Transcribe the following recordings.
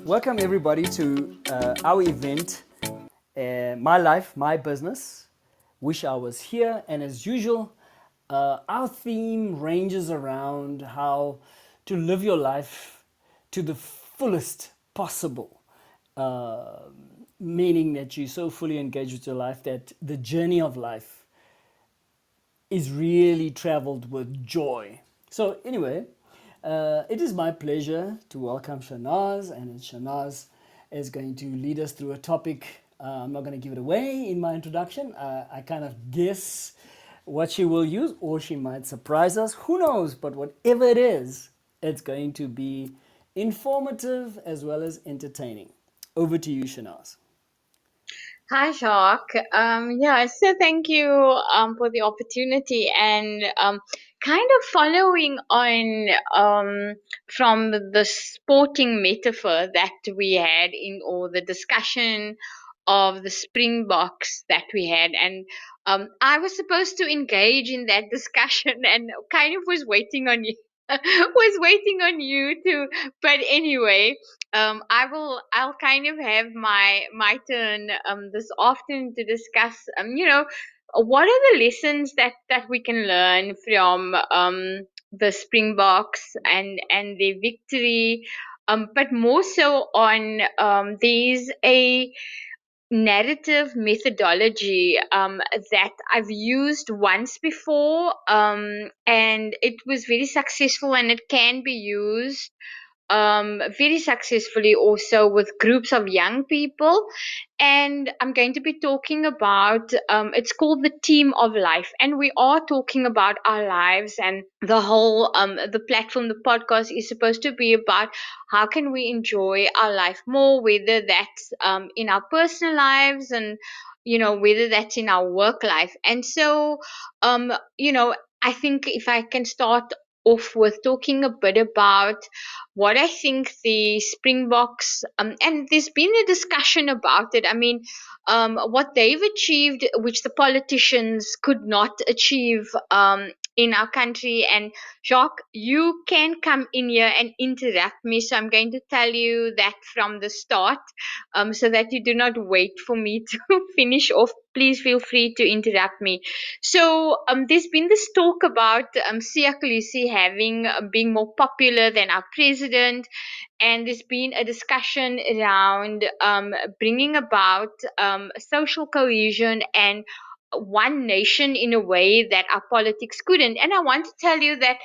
Welcome everybody to our event, My Life, My Business. Wish I was here, and as usual, our theme ranges around how to live your life to the fullest possible. Meaning that you're so fully engaged with your life that the journey of life is really traveled with joy. So anyway, it is my pleasure to welcome Shanaaz, and Shanaaz is going to lead us through a topic. I'm not going to give it away in my introduction. I kind of guess what she will use, or she might surprise us. Who knows? But whatever it is, it's going to be informative as well as entertaining. Over to you, Shanaaz. Hi, Jacques. So thank you for the opportunity and kind of following on from the sporting metaphor that we had in or the discussion of the Springboks that we had. And I was supposed to engage in that discussion and kind of was waiting on you. Was waiting on you to, but anyway, I'll kind of have my turn this afternoon to discuss what are the lessons that we can learn from the Springboks and their victory, but more so on there's a narrative methodology that I've used once before, and it was very successful, and it can be used very successfully also with groups of young people. And I'm going to be talking about it's called the team of life, and we are talking about our lives, and the whole the platform, the podcast is supposed to be about how can we enjoy our life more, whether that's in our personal lives and whether that's in our work life. And so I think if I can start off with talking a bit about what I think the Springboks, and there's been a discussion about it. I mean, what they've achieved, which the politicians could not achieve in our country. And Jacques, you can come in here and interrupt me. So I'm going to tell you that from the start, so that you do not wait for me to finish off. Please feel free to interrupt me. So there's been this talk about Siya Kolisi having being more popular than our president, and there's been a discussion around bringing about social cohesion and one nation in a way that our politics couldn't. And I want to tell you that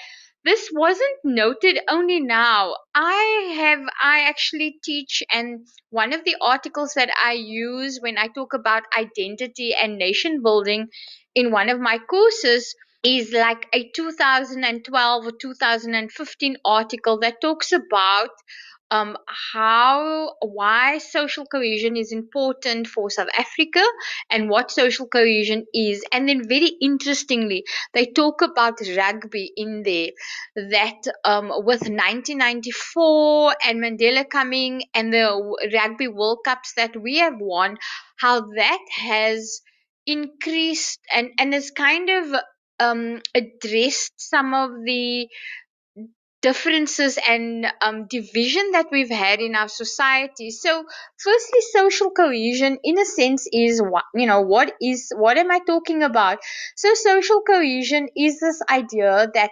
this wasn't noted only now. I actually teach, and one of the articles that I use when I talk about identity and nation building in one of my courses is like a 2012 or 2015 article that talks about how why social cohesion is important for South Africa and what social cohesion is. And then very interestingly, they talk about rugby in there, that with 1994 and Mandela coming and the Rugby World Cups that we have won, how that has increased and has kind of addressed some of the differences and division that we've had in our society. So, firstly, social cohesion, in a sense, is what am I talking about? So, social cohesion is this idea that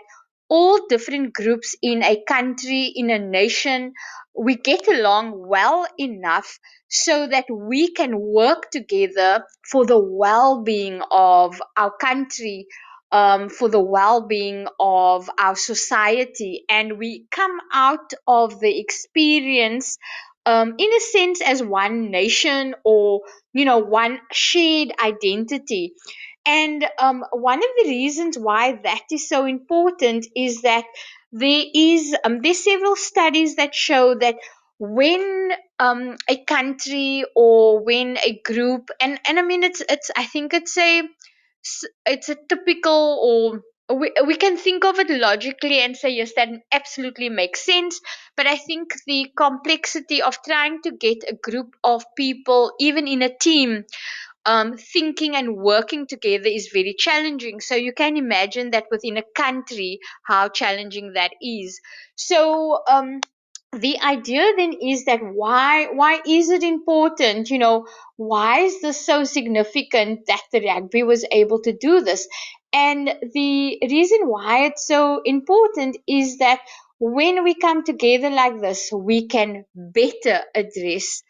all different groups in a country, in a nation, we get along well enough so that we can work together for the well being of our country, for the well being of our society. And we come out of the experience, in a sense, as one nation or, one shared identity. And one of the reasons why that is so important is that there's several studies that show that when a country or when a group, and I mean it's I think it's a typical, or we can think of it logically and say yes, that absolutely makes sense. But I think the complexity of trying to get a group of people, even in a team, thinking and working together is very challenging. So you can imagine that within a country, how challenging that is. So the idea then is that why is it important, why is this so significant that the rugby was able to do this? And the reason why it's so important is that when we come together like this, we can better address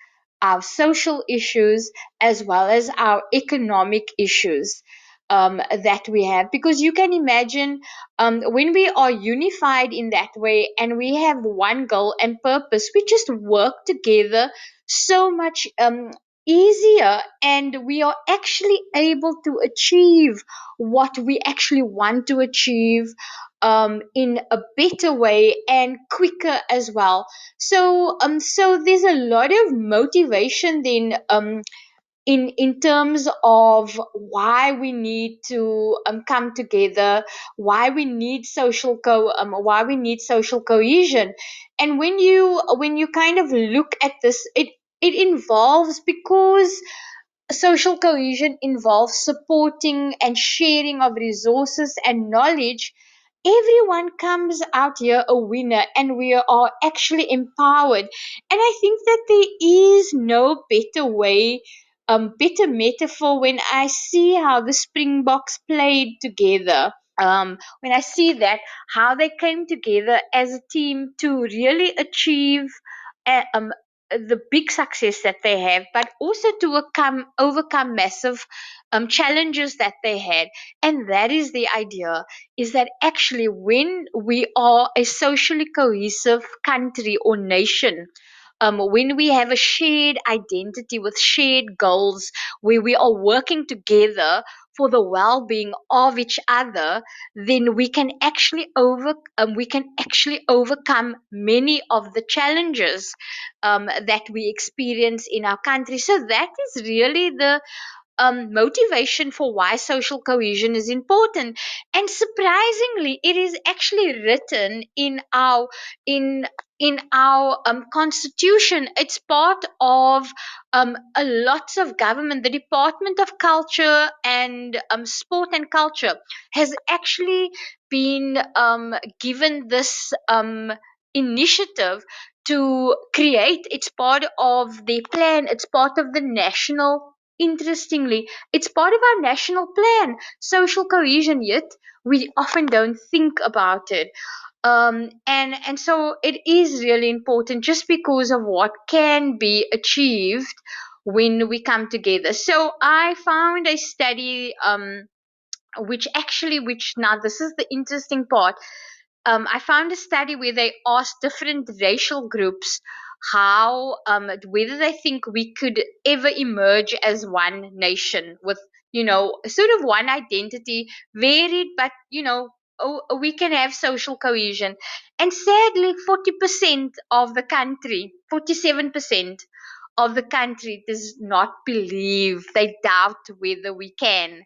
our social issues as well as our economic issues that we have, because you can imagine, when we are unified in that way and we have one goal and purpose, we just work together so much easier, and we are actually able to achieve what we actually want to achieve in a better way and quicker as well. So there's a lot of motivation then, in terms of why we need to come together, why we need social cohesion. And when you kind of look at this, it involves, because social cohesion involves supporting and sharing of resources and knowledge. Everyone comes out here a winner, and we are actually empowered. And I think that there is no better way, better metaphor, when I see how the Springboks played together. When I see that, how they came together as a team to really achieve uh, um, the big success that they have, but also to overcome massive challenges that they had. And that is the idea, is that actually when we are a socially cohesive country or nation, when we have a shared identity with shared goals, where we are working together for the well-being of each other, then we can actually overcome many of the challenges that we experience in our country. So that is really the motivation for why social cohesion is important. And surprisingly, it is actually written in in our constitution. It's part of a lots of government. The Department of Culture and Sport and Culture has actually been given this initiative to create. It's part of the plan. It's part of the national. Interestingly, it's part of our national plan, social cohesion, yet we often don't think about it. And so it is really important, just because of what can be achieved when we come together. So I found a study, which now this is the interesting part. I found a study where they asked different racial groups how, whether they think we could ever emerge as one nation with, sort of one identity, varied, but we can have social cohesion. And sadly, 40% of the country, 47% of the country does not believe, they doubt whether we can.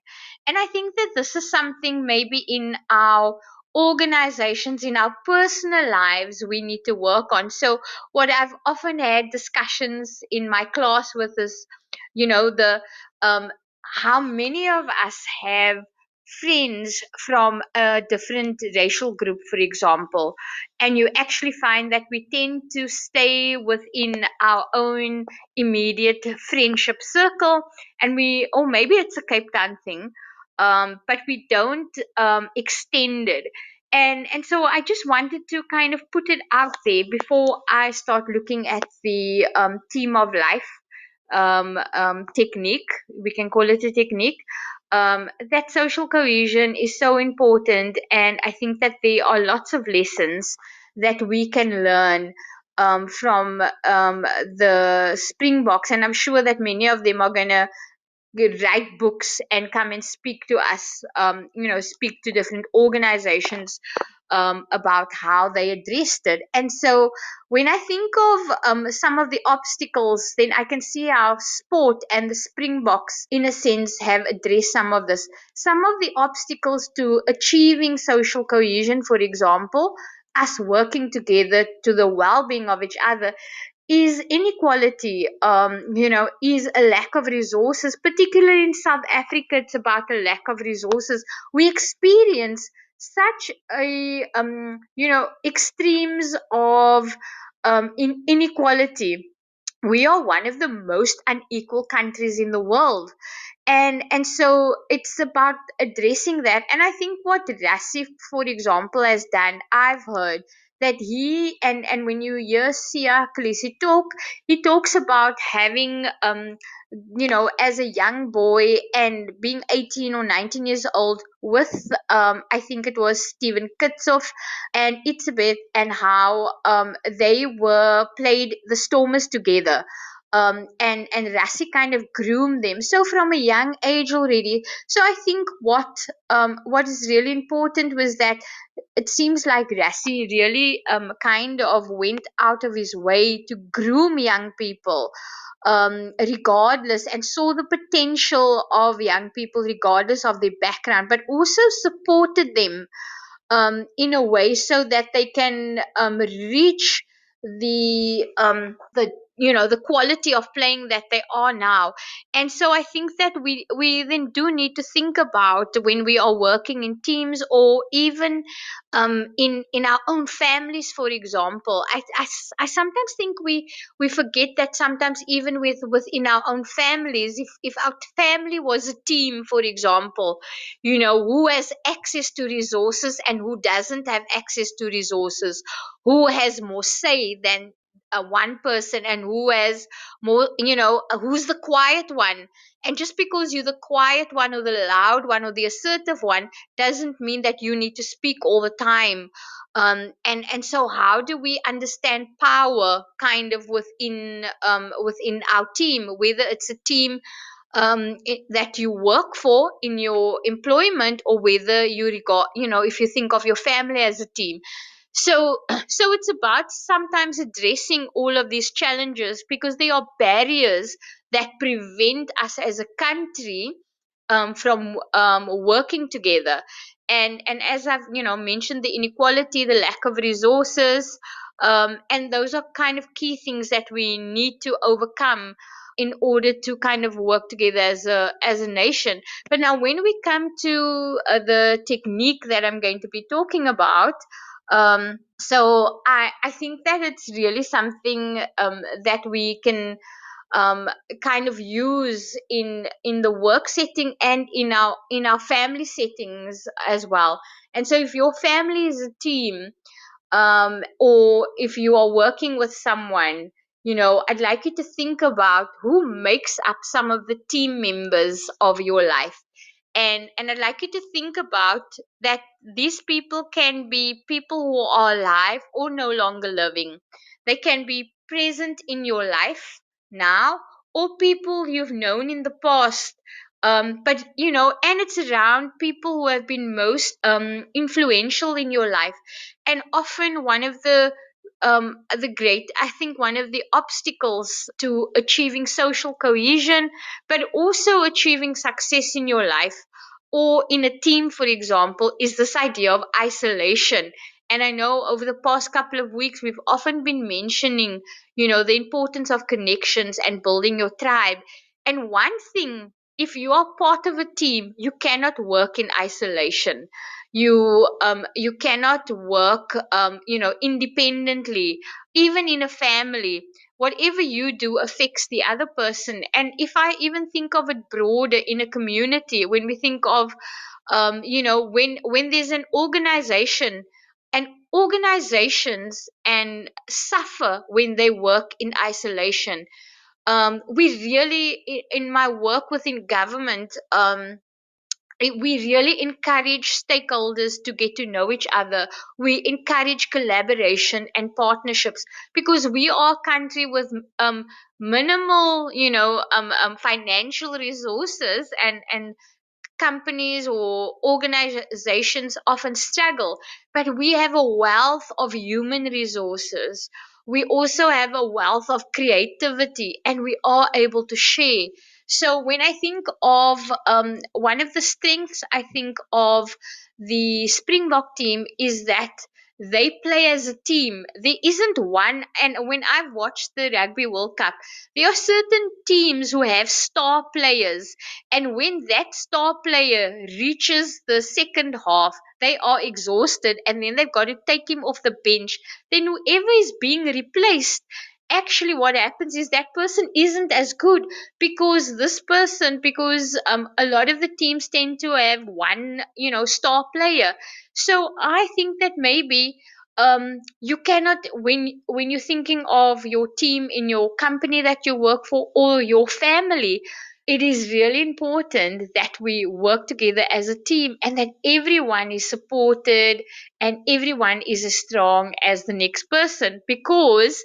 And I think that this is something maybe in our organizations, in our personal lives, we need to work on. So what I've often had discussions in my class with is, the how many of us have friends from a different racial group, for example, and you actually find that we tend to stay within our own immediate friendship circle, and or maybe it's a Cape Town thing, but we don't extend it. And so I just wanted to kind of put it out there before I start looking at the team of life technique. We can call it a technique. That social cohesion is so important, and I think that there are lots of lessons that we can learn from the Springboks, and I'm sure that many of them are gonna write books and come and speak to us, speak to different organizations about how they addressed it. And so when I think of some of the obstacles, then I can see how sport and the Springboks, in a sense, have addressed some of this. Some of the obstacles to achieving social cohesion, for example, us working together to the well-being of each other, is inequality, is a lack of resources. Particularly in South Africa, it's about a lack of resources. We experience such a extremes of in inequality. We are one of the most unequal countries in the world, and so it's about addressing that. And I think what Rasif, for example, has done, I've heard that and when you hear Sia Khaleesi talk, he talks about having as a young boy and being 18 or 19 years old with I think it was Stephen Kitsoff and Itzebeth, and how they were played the Stormers together. And Rassi kind of groomed them so from a young age already. So I think what is really important was that it seems like Rassi really kind of went out of his way to groom young people, regardless, and saw the potential of young people regardless of their background, but also supported them in a way so that they can reach the the quality of playing that they are now. And so I think that we then do need to think about when we are working in teams, or even in our own families, for example. I sometimes think we forget that sometimes even within our own families, if our family was a team, for example, who has access to resources and who doesn't have access to resources, who has more say than one person, and who has more, who's the quiet one. And just because you're the quiet one or the loud one or the assertive one doesn't mean that you need to speak all the time. And so how do we understand power kind of within our team, whether it's a team that you work for in your employment, or whether you regard, if you think of your family as a team. So so it's about sometimes addressing all of these challenges, because they are barriers that prevent us as a country from working together. And as I've mentioned, the inequality, the lack of resources, and those are kind of key things that we need to overcome in order to kind of work together as a nation. But now, when we come to the technique that I'm going to be talking about, so I think that it's really something that we can um, kind of use in the work setting and in our family settings as well. And so, if your family is a team, or if you are working with someone, I'd like you to think about who makes up some of the team members of your life. And I'd like you to think about that these people can be people who are alive or no longer living. They can be present in your life now, or people you've known in the past. But and it's around people who have been most influential in your life. And often I think one of the obstacles to achieving social cohesion, but also achieving success in your life or in a team, for example, is this idea of isolation. And I know over the past couple of weeks, we've often been mentioning, the importance of connections and building your tribe. And one thing, if you are part of a team, you cannot work in isolation. You cannot work independently. Even in a family, whatever you do affects the other person. And if I even think of it broader in a community, when we think of when there's an organization, and organizations and suffer when they work in isolation. We really, in my work within government, we really encourage stakeholders to get to know each other. We encourage collaboration and partnerships, because we are a country with minimal, financial resources, and companies or organizations often struggle, but we have a wealth of human resources. We also have a wealth of creativity, and we are able to share. So, when I think of one of the strengths, I think of the Springbok team is that they play as a team. There isn't one. And when I've watched the Rugby World Cup, there are certain teams who have star players, and when that star player reaches the second half, they are exhausted, and then they've got to take him off the bench. Then whoever is being replaced, actually what happens is that person isn't as good, because this person, because a lot of the teams tend to have one, star player. So I think that maybe you cannot, when you're thinking of your team in your company that you work for, or your family, it is really important that we work together as a team, and that everyone is supported and everyone is as strong as the next person. Because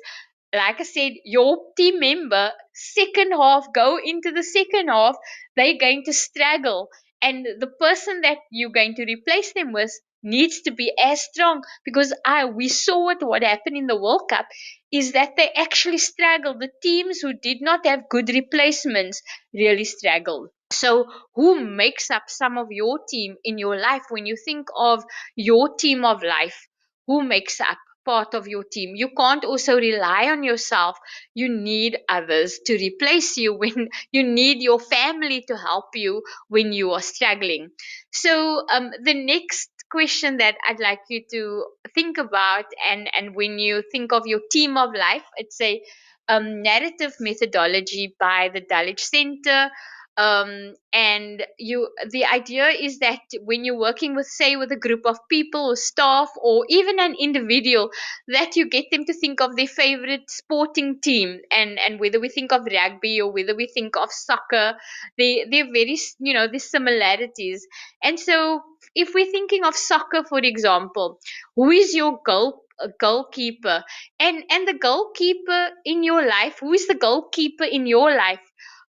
like I said, your team member, second half, go into the second half, they're going to struggle. And the person that you're going to replace them with needs to be as strong, because we saw what happened in the World Cup is that they actually struggled. The teams who did not have good replacements really struggled. So, who makes up some of your team in your life? When you think of your team of life, who makes up part of your team? You can't also rely on yourself. You need others to replace you, when you need your family to help you when you are struggling. So, the next question that I'd like you to think about, and when you think of your team of life, it's a narrative methodology by the Dulwich Center. And the idea is that when you're working with, say, with a group of people or staff or even an individual, that you get them to think of their favorite sporting team, and whether we think of rugby or whether we think of soccer, they're very, the similarities. And so if we're thinking of soccer, for example, who is your goalkeeper? And the goalkeeper in your life, who is the goalkeeper in your life?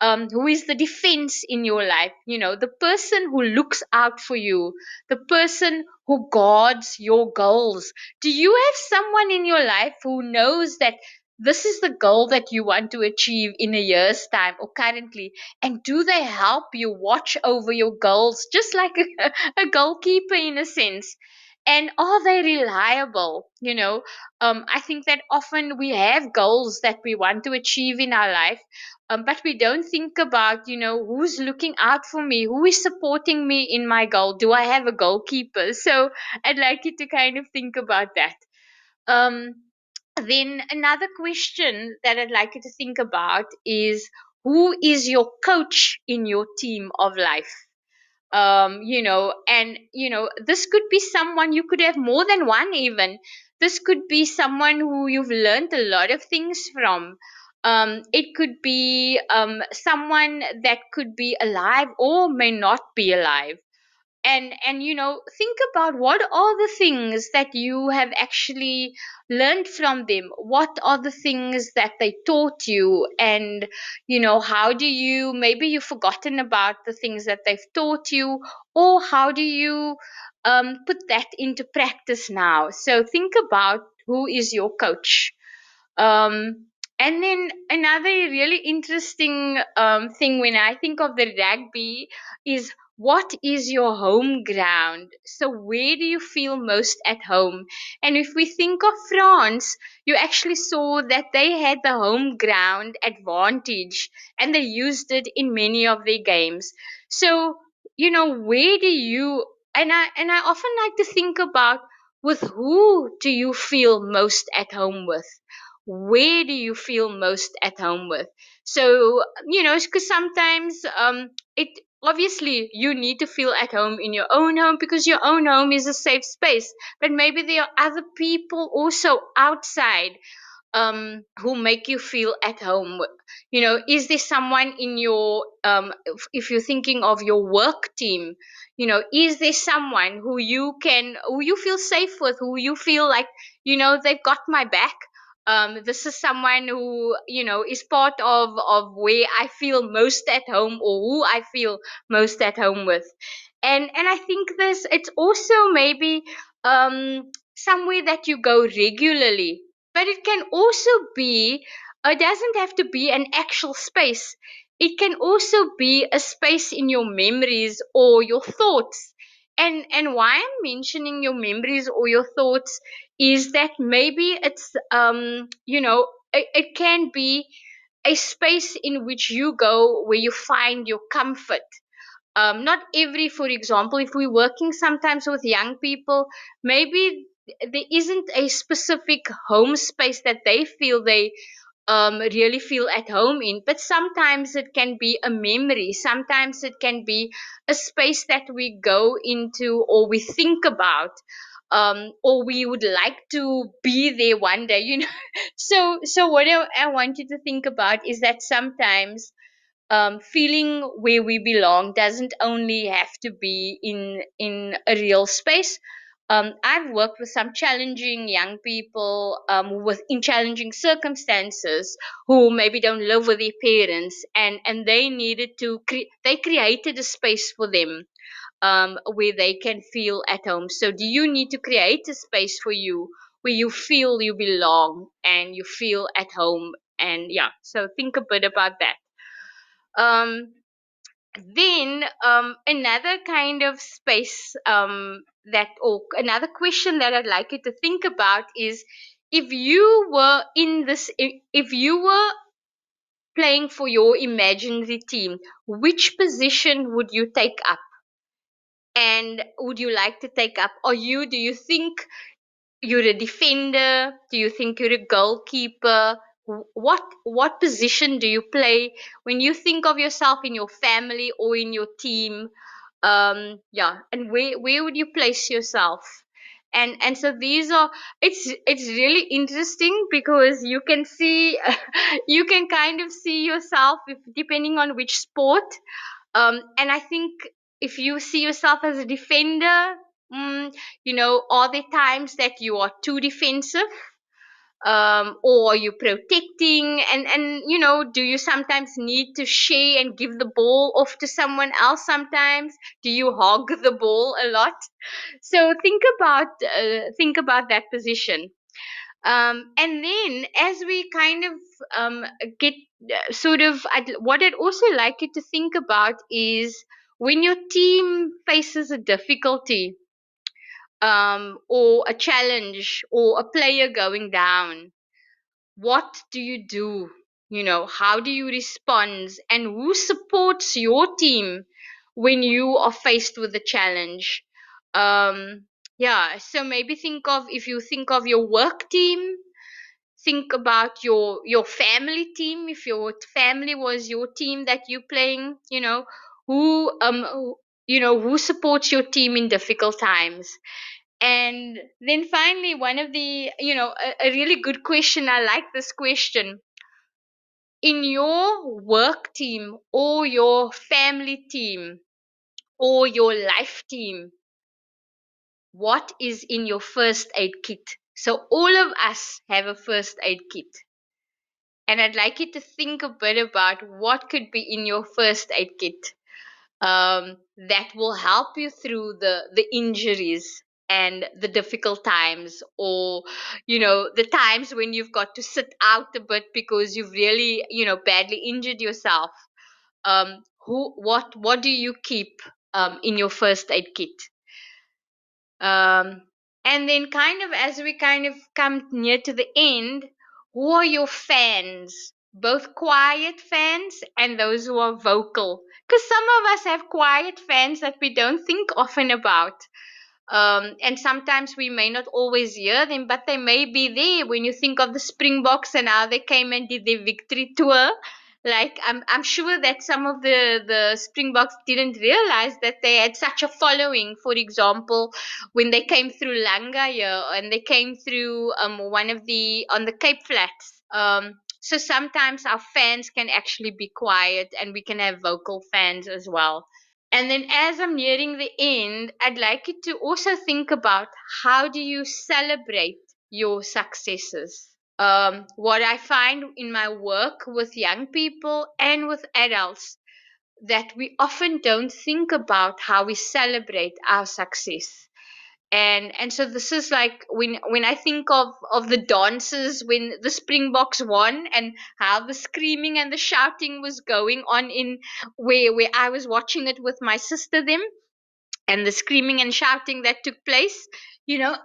Who is the defense in your life? The person who looks out for you, the person who guards your goals. Do you have someone in your life who knows that this is the goal that you want to achieve in a year's time or currently? And do they help you watch over your goals, just like a goalkeeper in a sense? And are they reliable? I think that often we have goals that we want to achieve in our life, but we don't think about, who's looking out for me, who is supporting me in my goal. Do I have a goalkeeper? So I'd like you to kind of think about that. Um, then another question that I'd like you to think about is, who is your coach in your team of life? And this could be someone, you could have more than one even. This could be someone who you've learned a lot of things from. It could be someone that could be alive or may not be alive. And think about, what are the things that you have actually learned from them. What are the things that they taught you? And how do you, maybe you've forgotten about the things that they've taught you, or how do you put that into practice now? So think about, who is your coach? um, and then another really interesting thing when I think of the rugby is, what is your home ground? So, where do you feel most at home? And if we think of France, you actually saw that they had the home ground advantage, and they used it in many of their games. So, where do you, and I often like to think about, with who do you feel most at home with? Where do you feel most at home with? So, because sometimes it, obviously you need to feel at home in your own home, because your own home is a safe space, but maybe there are other people also outside who make you feel at home. Is there someone in your, if you're thinking of your work team, is there someone who you feel safe with, who you feel like, they've got my back? This is someone who, is part of where I feel most at home, or who I feel most at home with. And I think this, it's also maybe somewhere that you go regularly, but it can also be, it doesn't have to be an actual space. It can also be a space in your memories or your thoughts. and why I'm mentioning your memories or your thoughts is that maybe it's it can be a space in which you go where you find your comfort. Not every, for example, if we're working sometimes with young people, maybe there isn't a specific home space that they feel they really feel at home in. But sometimes it can be a memory, sometimes it can be a space that we go into or we think about. Or we would like to be there one day, so what I want you to think about is that sometimes feeling where we belong doesn't only have to be in a real space. I've worked with some challenging young people with in challenging circumstances who maybe don't live with their parents, and they needed to they created a space for them where they can feel at home. So, do you need to create a space for you where you feel you belong and you feel at home? And yeah, so think a bit about that. Um, then another kind of space that or another question that I'd like you to think about is if you were in this if you were playing for your imaginary team, which position would you take up, and would you like to take up? Or you do you think you're a defender? Do you think you're a goalkeeper? What position do you play when you think of yourself in your family or in your team? Yeah, and where would you place yourself? And so these are, it's really interesting because you can see you can kind of see yourself if, depending on which sport. And I think if you see yourself as a defender, mm, are there times that you are too defensive? Or are you protecting? And do you sometimes need to share and give the ball off to someone else sometimes? Do you hog the ball a lot? So think about that position. And then as we kind of get sort of, what I'd also like you to think about is when your team faces a difficulty, or a challenge or a player going down, what do you do? How do you respond, and who supports your team when you are faced with a challenge? Yeah, so maybe think of, if you think of your work team, think about your family team. If your family was your team that you're playing, who supports your team in difficult times. And then finally, one of the a really good question, I like this question: in your work team or your family team or your life team, what is in your first aid kit? So all of us have a first aid kit. And I'd like you to think a bit about what could be in your first aid kit that will help you through the injuries and the difficult times, or the times when you've got to sit out a bit because you've really badly injured yourself. What do you keep in your first aid kit? um, and then, kind of as we kind of come near to the end, who are your fans? Both quiet fans and those who are vocal. Because some of us have quiet fans that we don't think often about. And sometimes we may not always hear them, but they may be there when you think of the Springboks and how they came and did their victory tour. Like, I'm sure that some of the Springboks didn't realize that they had such a following. For example, when they came through Langa here, and they came through one of the on the Cape Flats. So sometimes our fans can actually be quiet, and we can have vocal fans as well. And then, as I'm nearing the end, I'd like you to also think about, how do you celebrate your successes? What I find in my work with young people and with adults, that we often don't think about how we celebrate our success. And so this is like, when I think of the dances when the Springboks won, and how the screaming and the shouting was going on in where I was watching it with my sister them. and the screaming and shouting that took place, you know.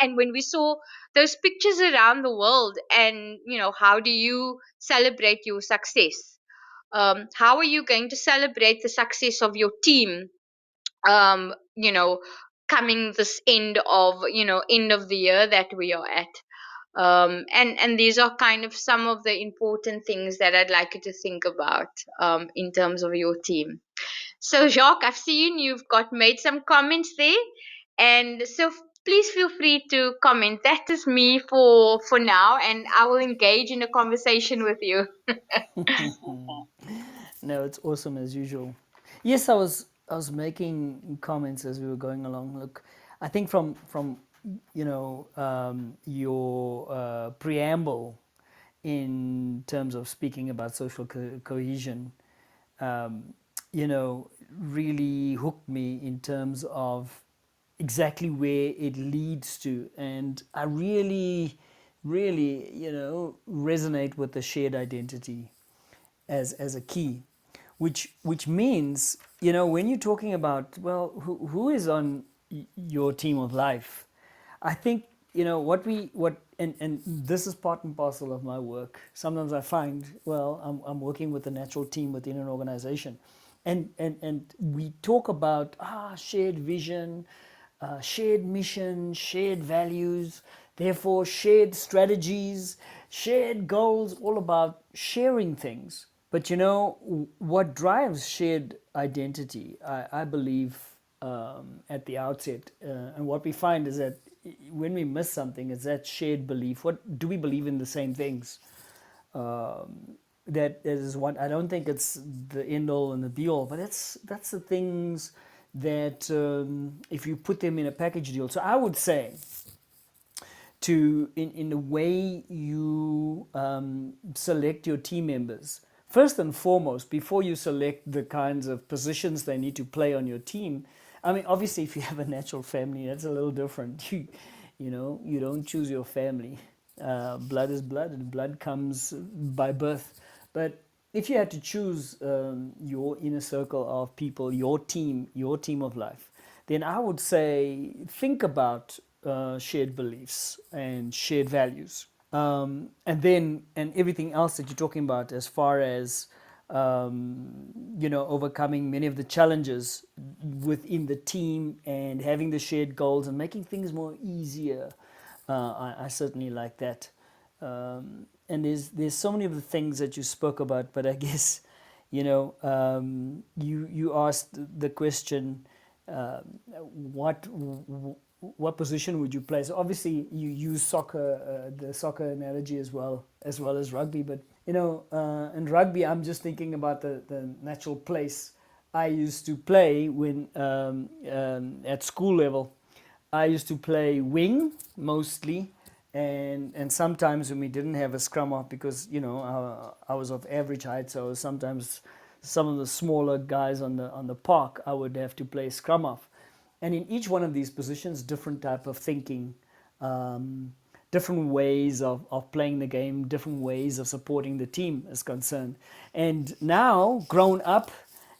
And when we saw those pictures around the world, and how do you celebrate your success? How are you going to celebrate the success of your team, um you know coming this end of the year that we are at? And these are kind of some of the important things that I'd like you to think about, in terms of your team. So, Jacques, I've seen you've got made some comments there, and so please feel free to comment. That is me for now, and I will engage in a conversation with you. No, it's awesome as usual. Yes, I was making comments as we were going along. Look, I think from your preamble in terms of speaking about social cohesion, um, really hooked me in terms of exactly where it leads to, and I really resonate with the shared identity as a key, which means, when you're talking about, well, who is on your team of life. I think, and this is part and parcel of my work. Sometimes I find, well, I'm working with a natural team within an organization, and we talk about shared vision, shared mission, shared values, therefore shared strategies, shared goals, all about sharing things. But what drives shared identity, I believe, at the outset, and what we find is that when we miss something, it's that shared belief. What do we believe in the same things? That is what I don't think it's the end all and the be all, but that's the things that, if you put them in a package deal. So I would say, in the way you select your team members. First and foremost, before you select the kinds of positions they need to play on your team, I mean, obviously, if you have a natural family, that's a little different. You don't choose your family. Blood is blood, and blood comes by birth. But if you had to choose your inner circle of people, your team of life, then I would say think about shared beliefs and shared values. And everything else that you're talking about, as far as overcoming many of the challenges within the team and having the shared goals and making things more easier. I certainly like that. And there's so many of the things that you spoke about, but I guess you asked the question, what what position would you play? So obviously you use soccer, the soccer analogy as well as rugby. But in rugby, I'm just thinking about the natural place I used to play when, at school level. I used to play wing mostly, and sometimes when we didn't have a scrum half, because I was of average height, so sometimes some of the smaller guys on the park, I would have to play scrum half. And in each one of these positions, different type of thinking, um, different ways of playing the game, different ways of supporting the team is concerned. And now, grown up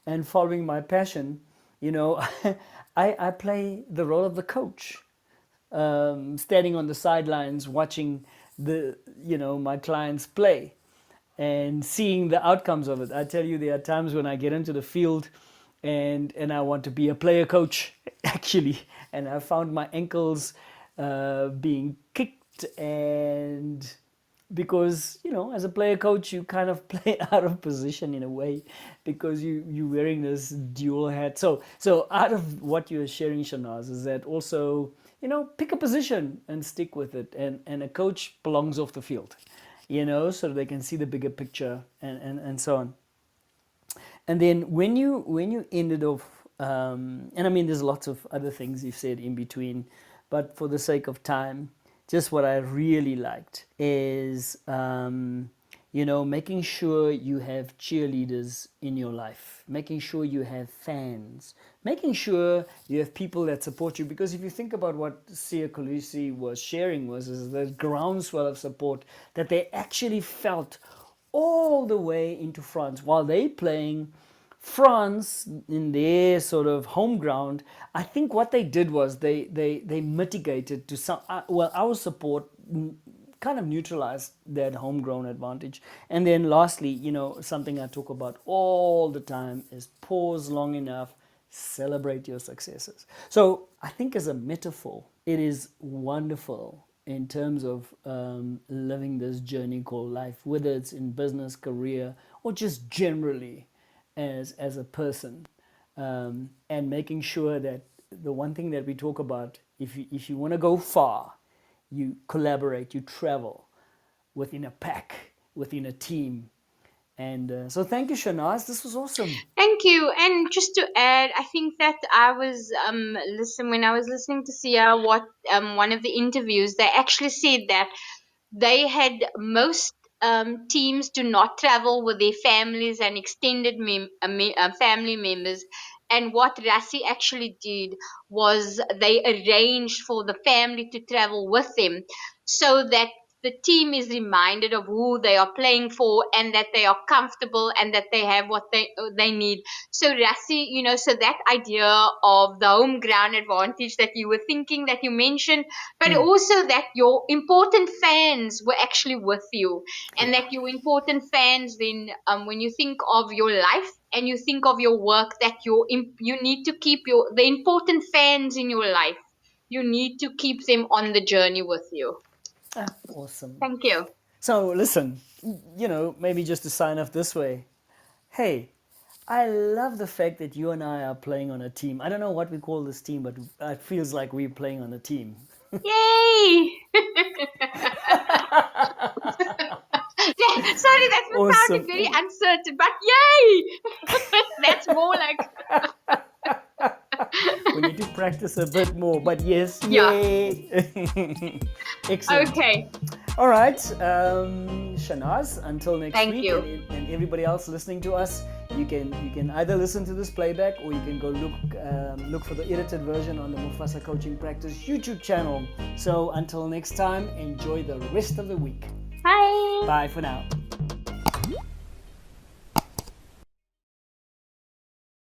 and following my passion, I play the role of the coach, standing on the sidelines watching my clients play and seeing the outcomes of it. I tell you, there are times when I get into the field and I want to be a player coach actually, and I found my ankles being kicked, and because as a player coach you kind of play out of position in a way, because you're wearing this dual hat. So out of what you're sharing, Shanaaz, is that also pick a position and stick with it, and a coach belongs off the field, so they can see the bigger picture, and so on. And then when you ended off, and I mean, there's lots of other things you've said in between, but for the sake of time, just what I really liked is, making sure you have cheerleaders in your life, making sure you have fans, making sure you have people that support you. Because if you think about what Sia Khaleesi was sharing, is the groundswell of support that they actually felt all the way into France while they playing France, in their sort of home ground, I think what they did was they mitigated to some, well, our support kind of neutralized that homegrown advantage. And then lastly, something I talk about all the time is pause long enough, celebrate your successes. So I think as a metaphor, it is wonderful in terms of living this journey called life, whether it's in business, career, or just generally as a person, and making sure that the one thing that we talk about, if you want to go far, you collaborate, you travel within a pack, within a team. And so thank you, Shanaaz. This was awesome. Thank you. And just to add, I think that I was when I was listening to Sia, what one of the interviews, they actually said that they had most teams do not travel with their families and extended family members. And what Rassi actually did was they arranged for the family to travel with them so that the team is reminded of who they are playing for and that they are comfortable and that they have what they need. So Rassi, so that idea of the home ground advantage that you were thinking, that you mentioned, but also that your important fans were actually with you, and Yeah. that your important fans then, when you think of your life and you think of your work, that you need to keep the important fans in your life. You need to keep them on the journey with you. Awesome. Thank you. So listen, maybe just to sign off this way. Hey, I love the fact that you and I are playing on a team. I don't know what we call this team, but it feels like we're playing on a team. Yay! Sorry, that was sounding Awesome. very uncertain, but yay! That's more like We need to practice a bit more, but yes, yeah. yay! Excellent. Okay. All right, Shanaaz, until next Thank week, you. and everybody else listening to us, you can either listen to this playback or you can go look for the edited version on the Mufasa Coaching Practice YouTube channel. So until next time, enjoy the rest of the week. Bye. Bye for now.